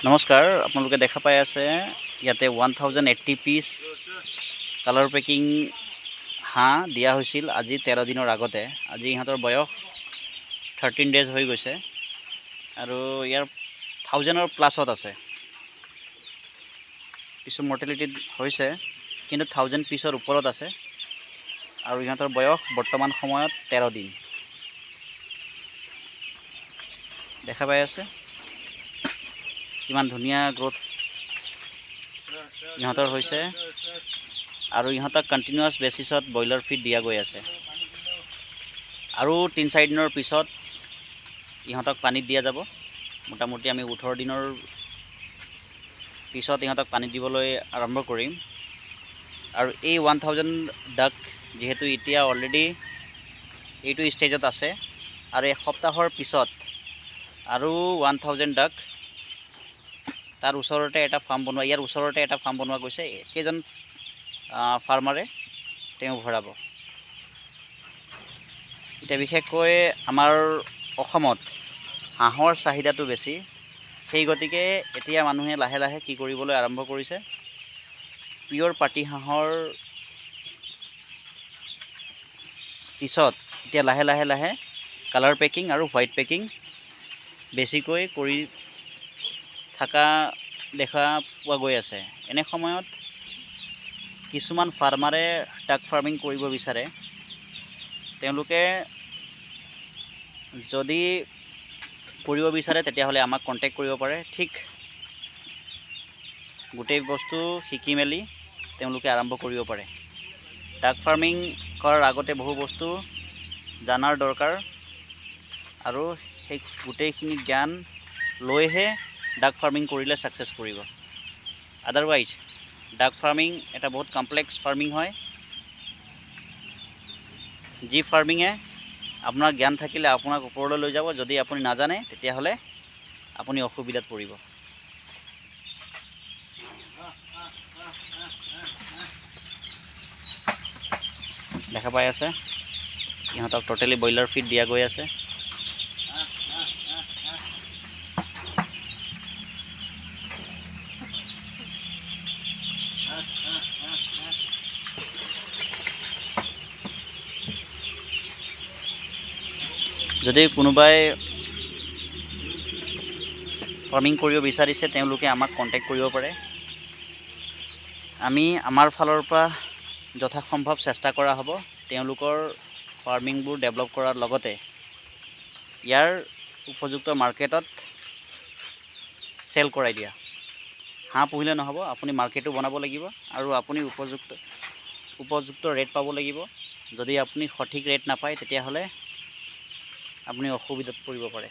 নমস্কাৰ, আপোনালোকে দেখা পাই আছে ইয়াতে 1080 পিচ কালাৰ পেকিং হাঁহ দিয়া হৈছিল আজি 13 দিনৰ আগতে। আজি ইহঁতৰ বয়স 13 ডেজ হৈ গৈছে আৰু ইয়াৰ 1000ৰ প্লাছত আছে। কিছু মৰ্টেলিটি হৈছে কিন্তু 1000 পিছৰ ওপৰত আছে আৰু ইহঁতৰ বয়স বৰ্তমান সময়ত 13 দিন। দেখা পাই আছে কিমান ধুনীয়া গ্ৰোথ ইহঁতৰ হৈছে আৰু ইহঁতক কণ্টিনিউৱাছ বেচিছত ব্ৰইলাৰ ফিড দিয়া গৈ আছে আৰু 3-4 দিনৰ পিছত ইহঁতক পানীত দিয়া যাব। মোটামুটি আমি 18 দিনৰ পিছত ইহঁতক পানী দিবলৈ আৰম্ভ কৰিম আৰু এই 1000 ডাক যিহেতু এতিয়া অলৰেডি এইটো ষ্টেজত আছে আৰু এসপ্তাহৰ পিছত আৰু 1000 ডাক তাৰ ওচৰতে এটা ফাৰ্ম বনোৱা ইয়াৰ ওচৰতে এটা ফাৰ্ম বনোৱা গৈছে। একেজন ফাৰ্মাৰে তেওঁ ভৰাব। এতিয়া বিশেষকৈ আমাৰ অসমত হাঁহৰ চাহিদাটো বেছি, সেই গতিকে এতিয়া মানুহে লাহে লাহে কি কৰিবলৈ আৰম্ভ কৰিছে, পিয়ৰ পাতি হাঁহৰ পিছত এতিয়া লাহে লাহে কালাৰ পেকিং আৰু হোৱাইট পেকিং বেছিকৈ কৰি থকা দেখা পোৱা গৈ আছে। এনে সময়ত কিছুমান ফাৰ্মাৰে ডাক ফাৰ্মিং কৰিব বিচাৰে। তেওঁলোকে যদি কৰিব বিচাৰে তেতিয়াহ'লে আমাক কণ্টেক্ট কৰিব পাৰে। ঠিক গোটেই বস্তু শিকি মেলি তেওঁলোকে আৰম্ভ কৰিব পাৰে। ডাক ফাৰ্মিং কৰাৰ আগতে বহু বস্তু জনাৰ দৰকাৰ আৰু সেই গোটেইখিনি জ্ঞান লৈহে ডাক ফাৰ্মিং কৰিলে ছাকচেছ কৰিব। আদাৰৱাইজ ডাক ফাৰ্মিং এটা বহুত কমপ্লেক্স ফাৰ্মিং হয়, যি ফাৰ্মিঙে আপোনাৰ জ্ঞান থাকিলে আপোনাক ওপৰলৈ লৈ যাব। যদি আপুনি নাজানে তেতিয়াহ'লে আপুনি অসুবিধাত পৰিব। দেখা পাই আছে ইহঁতক টোটেলি ব্ৰইলাৰ ফিড দিয়া গৈ আছে। যদি কোনোবাই ফাৰ্মিং কৰিব বিচাৰিছে তেওঁলোকে আমাক কণ্টেক্ট কৰিব পাৰে। আমি আমাৰ ফালৰ পৰা যথাসম্ভৱ চেষ্টা কৰা হ'ব তেওঁলোকৰ ফাৰ্মিংবোৰ ডেভেলপ কৰাৰ লগতে ইয়াৰ উপযুক্ত মাৰ্কেটত চেল কৰাই দিয়া। হাঁহ পুহিলে নহ'ব, আপুনি মাৰ্কেটো বনাব লাগিব আৰু আপুনি উপযুক্ত ৰেট পাব লাগিব। যদি আপুনি সঠিক ৰেট নাপায় তেতিয়াহ'লে আপুনি অসুবিধাত পৰিব পাৰে।